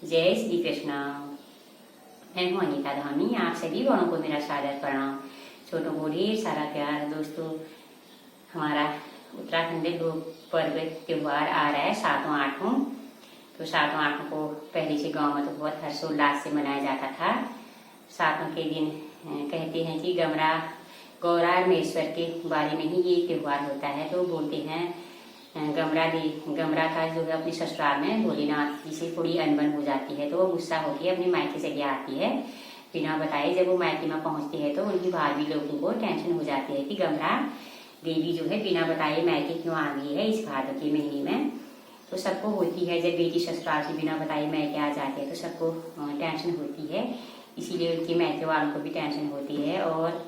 जय श्री कृष्ण। मैं हूँ अनीता धामी। आप सभी बड़ों को मेरा सादर प्रणाम, छोटों को ढेर सारा प्यार। दोस्तों, हमारा उत्तराखंड लोक पर्व त्योहार आ रहा है 7वां-8वां। तो 7वां-8वां को पहले से गांव में तो बहुत हर्षोल्लास से मनाया जाता था। 7वां के दिन कहते हैं कि गौरा महेश्वर के बारे में ही ये त्योहार होता है। तो बोलते हैं गमरा का जो है अपने ससुराल में भोलेनाथ जी से थोड़ी अनबन हो जाती है, तो वो गुस्सा होकर अपने मायके चली आती है बिना बताए। जब वो मायके में पहुंचती है तो उनकी भाभी लोगों को टेंशन हो जाती है कि गमरा देवी जो है बिना बताए मायके क्यों आ गई है इस भादव के महीने में। तो सबको होती है, जब बेटी ससुराल से बिना बताए मायके आ जाती है तो सबको टेंशन होती है। इसीलिए उनके मायके वालों को भी टेंशन होती है और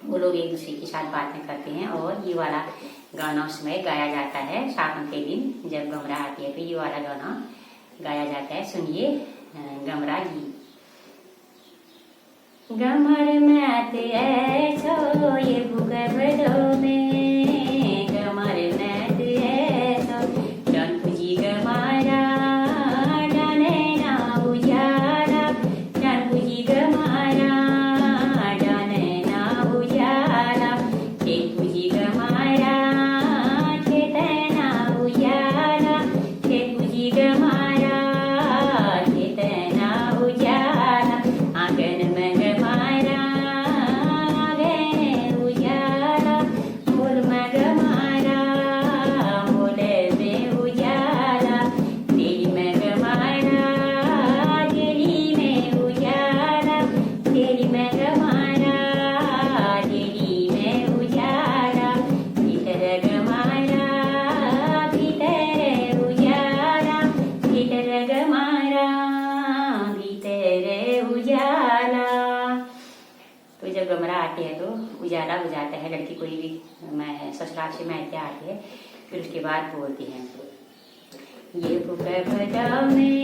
वो लोग एक दूसरे के साथ बातें करते हैं। और ये वाला गाना उस समय गाया जाता है 7वां के दिन जब गमरा आती है तो ये वाला गाना गाया जाता है। सुनिए गमरा जी। गमर मैत ऐसो ये भूगर्भो में, गमर मैत ऐसो डन पूजी गमारा, डने ना उजारा, डन पूजी गमारा, डने ना उजारा, एक पूजी गमारा, खेते ना उजारा, खेत पूजी गमारा, खेते ना उजारा, आंगन में गमरा आते हैं तो उजाला हो जाता है। लड़की कोई भी मैं ससुराल से मायके आती है फिर उसके बाद बोलती हैं ये भूगर्भ में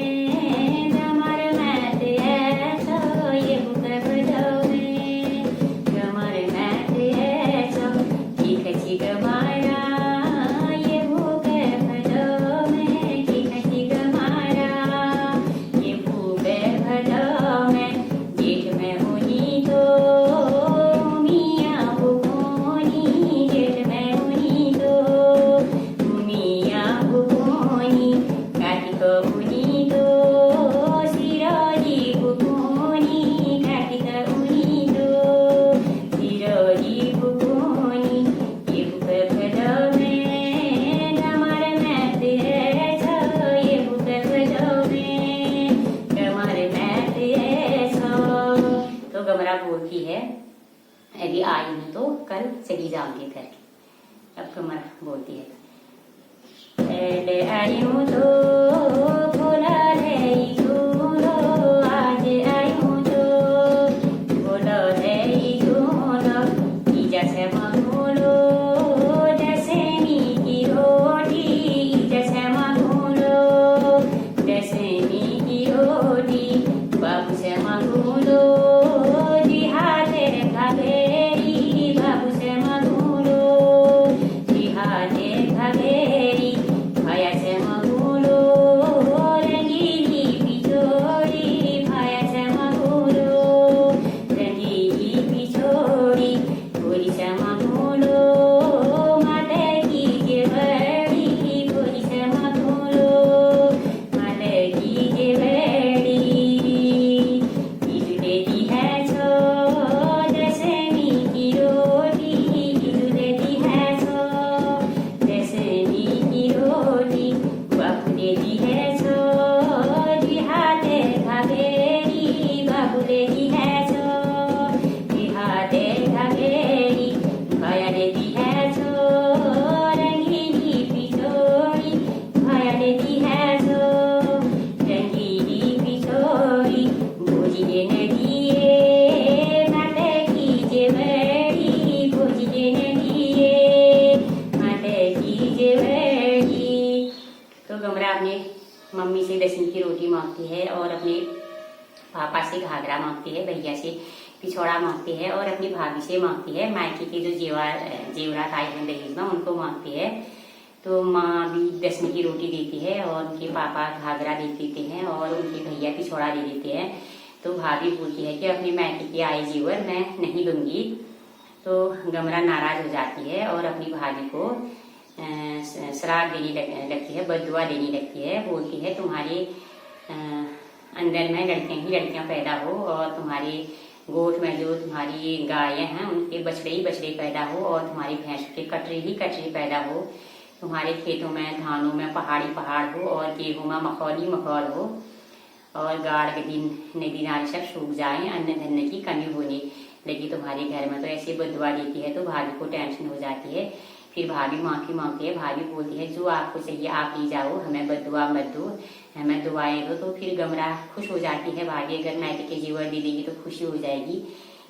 गमर मैत ऐसो, ये भूगर्भ में गमर मैत ऐसो, चीख चीख गमारा, ये भूगर्भ में चीख चीख गमारा, ये भूगर्भ में जेठ में होनी तो बोलती है अभी आई हूँ तो कल चली जाऊंगी करके। अब कमर बोलती है पहले आई हूँ तो बोला है झूलो, आज आई हूँ तो बोला है झूलो, जैसे मगोलो जैसे मीठी रोटी, जैसे मगोलो जैसे मीठी रोटी, बाबू से मगोलो मम्मी से दसवीं की रोटी मांगती है और अपने पापा से घाघरा मांगती है, भैया से पिछौड़ा मांगती है और अपनी भाभी से मांगती है। मायके के जो जेवरात आए हैं दहेज में उनको मांगती है। तो माँ भी 10वीं की रोटी देती है और उनके पापा घाघरा दे देते हैं और उनके भैया पिछोड़ा दे देते हैं। तो भाभी बोलती है कि अपनी मायके की आए जीवर मैं नहीं लूंगी। तो गमरा नाराज हो जाती है और अपनी भाभी को श्राप देने लगती है, बददुआ देने लगती है। बोलती है तुम्हारे अंदर में लड़कियां ही लड़कियां पैदा हो और तुम्हारे गोठ में जो तुम्हारी गायें हैं उनके बछड़े ही बछड़े पैदा हो और तुम्हारी भैंसों के कटरे ही कटरे पैदा हो। तुम्हारे खेतों में धानों में पहाड़ी पहाड़ हो और गेहूं में मखौल ही मखौल हो और गाड़ के दिन नदी नाले सब सूख जाए, अन्न धन्न की कमी होने लगी तुम्हारे घर में। तो ऐसे बददुआ देती है। तो भाभी को टेंशन हो जाती है। फिर भाभी माफी मांगती है। भाभी बोलती है जो आपको चाहिए आप ले जाओ, हमें बददुआ मत दो, हमें दुआएं दो। तो फिर गमरा खुश हो जाती है। भाभी अगर मायके के जीवर दे देगी तो खुशी हो जाएगी।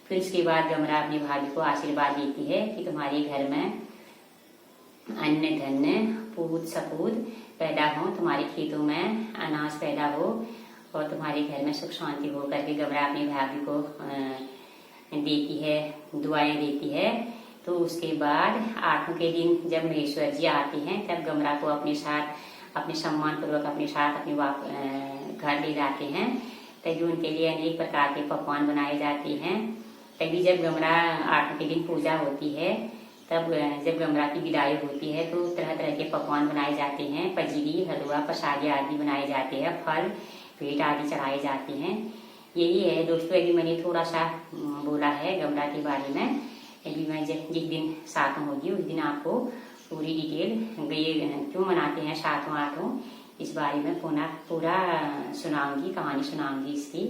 फिर उसके बाद गमरा अपनी भाभी को आशीर्वाद देती है कि तुम्हारे घर में अन्न धन्य पूत सपूत पैदा हो, तुम्हारे खेतों में अनाज पैदा हो और तुम्हारे घर में सुख शांति हो करके गमरा अपनी भाभी को देती है, दुआएं देती है। तो उसके बाद 8वें के दिन जब महेश्वर जी आते हैं तब गमरा को अपने साथ अपने सम्मान पूर्वक अपने साथ अपने घर ले जाते हैं। तभी उनके लिए अनेक प्रकार के पकवान बनाए जाते हैं। तभी जब गमरा 8वें के दिन पूजा होती है तब जब गमरा की विदाई होती है तो तरह तरह के पकवान बनाए जाते हैं। पजीरी, हलवा, प्रसादी आदि बनाए जाते हैं। फल भेंट आदि चढ़ाए जाते हैं। यही है दोस्तों, अभी मैंने थोड़ा सा बोला है गमरा के बारे में। अभी मैं जिस दिन 7वां होगी उस दिन आपको पूरी डिटेल ये क्यों मनाते हैं 7वां 8वां इस बारे में पूरा सुनाऊंगी, कहानी सुनाऊंगी इसकी।